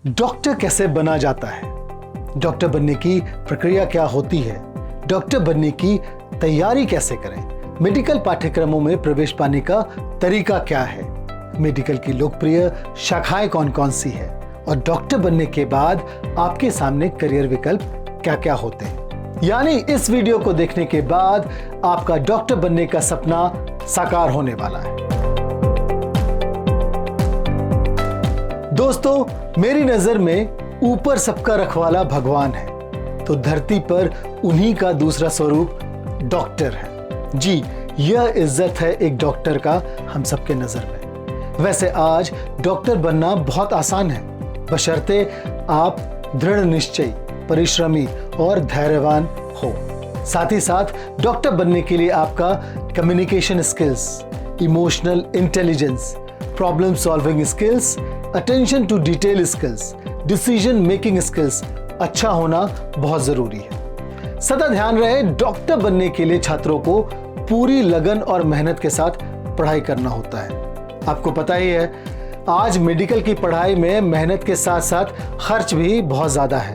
Doctor कैसे बना जाता है, डॉक्टर बनने की प्रक्रिया क्या होती है, डॉक्टर बनने की तैयारी कैसे करें, मेडिकल पाठ्यक्रमों में प्रवेश पाने का तरीका क्या है, मेडिकल की लोकप्रिय शाखाएं कौन कौन सी है और डॉक्टर बनने के बाद आपके सामने करियर विकल्प क्या क्या होते हैं। यानी इस वीडियो को देखने के बाद आपका डॉक्टर बनने का सपना साकार होने वाला है। दोस्तों, मेरी नजर में ऊपर सबका रखवाला भगवान है, तो धरती पर उन्हीं का दूसरा स्वरूप डॉक्टर है। जी, यह इज्जत है एक डॉक्टर का हम सबके नजर में। वैसे आज डॉक्टर बनना बहुत आसान है, बशर्ते आप दृढ़ निश्चयी, परिश्रमी और धैर्यवान हो। साथ ही साथ डॉक्टर बनने के लिए आपका communication skills, emotional intelligence, problem solving skills, attention to detail skills, decision making skills अच्छा होना बहुत जरूरी है। सदा ध्यान रहे, डॉक्टर बनने के लिए छात्रों को पूरी लगन और मेहनत के साथ पढ़ाई करना होता है। आपको पता ही है, आज मेडिकल की पढ़ाई में मेहनत के साथ साथ खर्च भी बहुत ज्यादा है।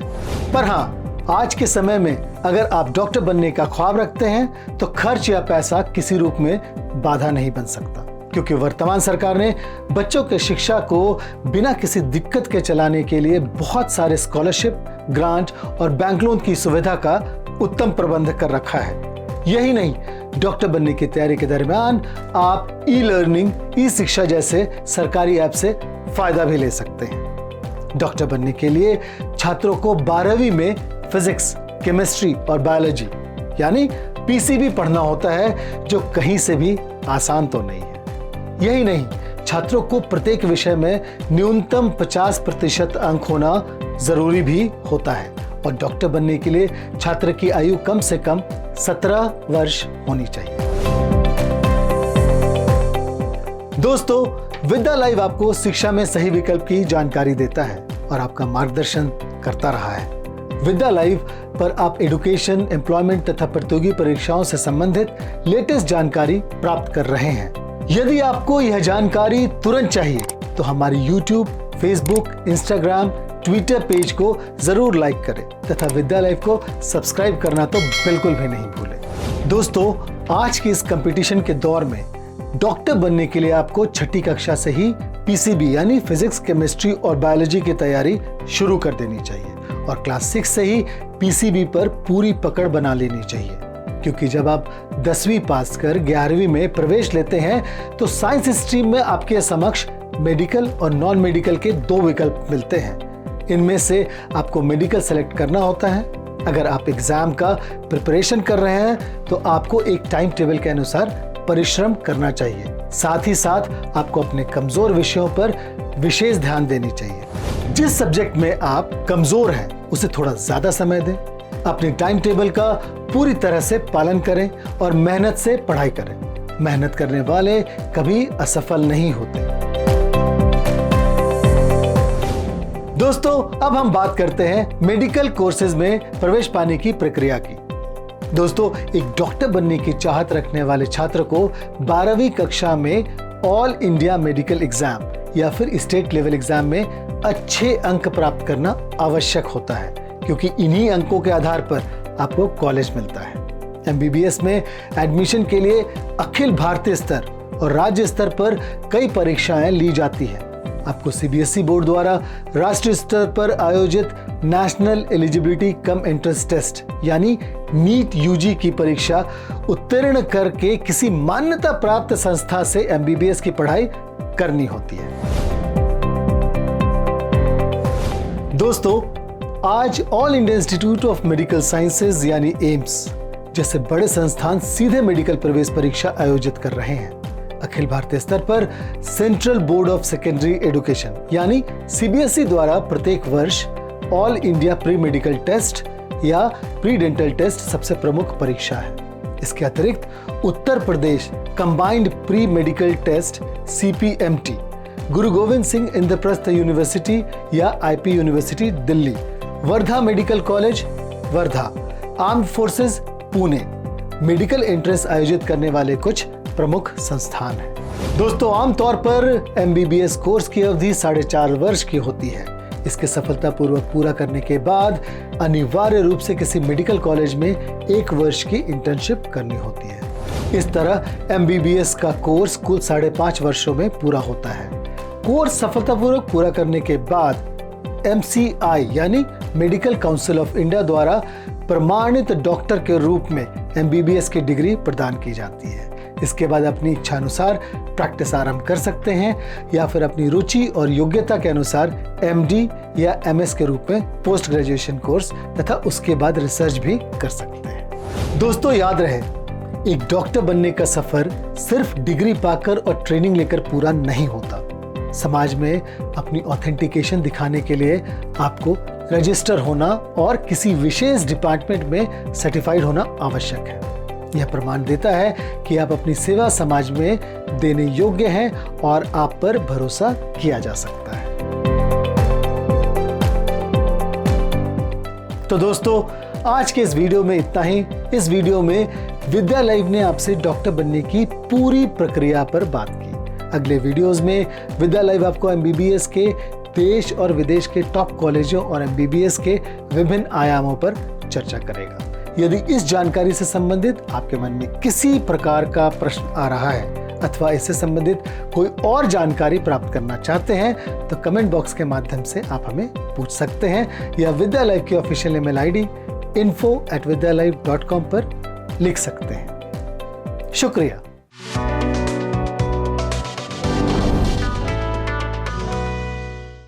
पर हाँ, आज के समय में अगर आप डॉक्टर बनने का ख्वाब रखते हैं तो खर्च या पैसा किसी रूप में बाधा नहीं बन सकता, क्योंकि वर्तमान सरकार ने बच्चों के शिक्षा को बिना किसी दिक्कत के चलाने के लिए बहुत सारे स्कॉलरशिप, ग्रांट और बैंक लोन की सुविधा का उत्तम प्रबंध कर रखा है। यही नहीं, डॉक्टर बनने की तैयारी के दरमियान आप ई लर्निंग, ई शिक्षा जैसे सरकारी ऐप से फायदा भी ले सकते हैं। डॉक्टर बनने के लिए छात्रों को 12वीं में फिजिक्स, केमिस्ट्री और बायोलॉजी यानी पीसीबी पढ़ना होता है, जो कहीं से भी आसान तो नहीं है। यही नहीं, छात्रों को प्रत्येक विषय में न्यूनतम 50% अंक होना जरूरी भी होता है और डॉक्टर बनने के लिए छात्र की आयु कम से कम 17 वर्ष होनी चाहिए। दोस्तों, विद्या लाइव आपको शिक्षा में सही विकल्प की जानकारी देता है और आपका मार्गदर्शन करता रहा है। विद्या लाइव पर आप एजुकेशन, एम्प्लॉयमेंट तथा प्रतियोगी परीक्षाओं से संबंधित लेटेस्ट जानकारी प्राप्त कर रहे हैं। यदि आपको यह जानकारी तुरंत चाहिए तो हमारी YouTube, Facebook, Instagram, Twitter page को जरूर लाइक करें तथा विद्या लाइव को सब्सक्राइब करना तो बिल्कुल भी नहीं भूलें। दोस्तों, आज के इस कंपटीशन के दौर में डॉक्टर बनने के लिए आपको छठी कक्षा से ही पीसीबी यानी फिजिक्स, केमिस्ट्री और बायोलॉजी की तैयारी शुरू कर देनी चाहिए और क्लास 6 से ही पीसीबी पर पूरी पकड़ बना लेनी चाहिए, क्योंकि जब आप 10वीं पास कर 11वीं में प्रवेश लेते हैं तो साइंस स्ट्रीम में आपके समक्ष मेडिकल और नॉन मेडिकल के 2 विकल्प मिलते हैं। इनमें से आपको मेडिकल सेलेक्ट करना होता है। अगर आप एग्जाम का प्रिपरेशन कर रहे हैं तो आपको एक टाइम टेबल के अनुसार परिश्रम करना चाहिए। साथ ही साथ आपको अपने कमजोर विषयों पर विशेष ध्यान देनी चाहिए। जिस सब्जेक्ट में आप कमजोर हैं उसे थोड़ा ज्यादा समय दें, अपने टाइम टेबल का पूरी तरह से पालन करें और मेहनत से पढ़ाई करें। मेहनत करने वाले कभी असफल नहीं होते। दोस्तों, अब हम बात करते हैं मेडिकल कोर्सेज में प्रवेश पाने की प्रक्रिया की। दोस्तों, एक डॉक्टर बनने की चाहत रखने वाले छात्र को 12वीं कक्षा में ऑल इंडिया मेडिकल एग्जाम या फिर स्टेट लेवल एग्जाम में अच्छे अंक प्राप्त करना आवश्यक होता है, क्योंकि इन्हीं अंकों के आधार पर आपको कॉलेज मिलता है। एमबीबीएस में एडमिशन के लिए अखिल भारतीय स्तर और राज्य स्तर पर कई परीक्षाएं ली जाती हैं। आपको सीबीएसई बोर्ड द्वारा राष्ट्रीय स्तर पर आयोजित national eligibility cum entrance test यानी नीट यूजी की परीक्षा उत्तीर्ण करके किसी मान्यता प्राप्त संस्था से एमबीबीएस की पढ़ाई करनी होती है। दोस्तों, आज all India institute of medical sciences यानी एम्स जैसे बड़े संस्थान सीधे मेडिकल प्रवेश परीक्षा आयोजित कर रहे हैं। अखिल भारतीय स्तर पर central board of secondary education यानी सीबीएसई द्वारा प्रत्येक वर्ष all India pre medical test या प्री डेंटल टेस्ट सबसे प्रमुख परीक्षा है। इसके अतिरिक्त Uttar Pradesh combined pre medical test CPMT, Guru Gobind Singh Indraprastha university या IP university Delhi, Wardha medical college Wardha, armed forces Pune medical entrance आयोजित करने वाले कुछ प्रमुख संस्थान हैं। दोस्तों, आमतौर पर एमबीबीएस कोर्स की अवधि 4.5 वर्ष की होती है, इसके सफलतापूर्वक पूरा करने के बाद अनिवार्य रूप से किसी मेडिकल कॉलेज में 1 वर्ष की इंटर्नशिप करनी होती है। इस तरह MBBS का कोर्स कुल 5.5 वर्षों में पूरा होता है। कोर्स सफलतापूर्वक पूरा करने के बाद MCI यानी मेडिकल काउंसिल ऑफ इंडिया द्वारा प्रमाणित डॉक्टर के रूप में MBBS की डिग्री प्रदान की जाती है। इसके बाद अपनी इच्छा अनुसार प्रैक्टिस आरंभ कर सकते हैं या फिर अपनी रुचि और योग्यता के अनुसार MD या MS के रूप में पोस्ट ग्रेजुएशन कोर्स तथा उसके बाद रिसर्च भी कर सकते हैं। दोस्तों याद रहे, एक डॉक्टर बनने का सफर सिर्फ डिग्री पाकर और ट्रेनिंग लेकर पूरा नहीं होता। समाज में अपनी ऑथेंटिकेशन दिखाने के लिए आपको रजिस्टर होना और किसी विशेष डिपार्टमेंट में सर्टिफाइड होना आवश्यक है। यह प्रमाण देता है कि आप अपनी सेवा समाज में देने योग्य हैं और आप पर भरोसा किया जा सकता है। तो दोस्तों, आज के इस वीडियो में इतना ही। इस वीडियो में विद्या लाइव ने आपसे डॉक्टर बनने की पूरी प्रक्रिया पर बात की। अगले वीडियोस में विद्या लाइव आपको MBBS के देश और विदेश के टॉप कॉलेजों और MBBS के विभिन्न आयामों पर चर्चा करेगा। यदि इस जानकारी से संबंधित आपके मन में किसी प्रकार का प्रश्न आ रहा है अथवा इससे संबंधित कोई और जानकारी प्राप्त करना चाहते हैं तो कमेंट बॉक्स के माध्यम से आप हमें पूछ सकते हैं या विद्या लाइव की ऑफिशियल ईमेल ID info@vidyalive.com पर लिख सकते हैं। शुक्रिया।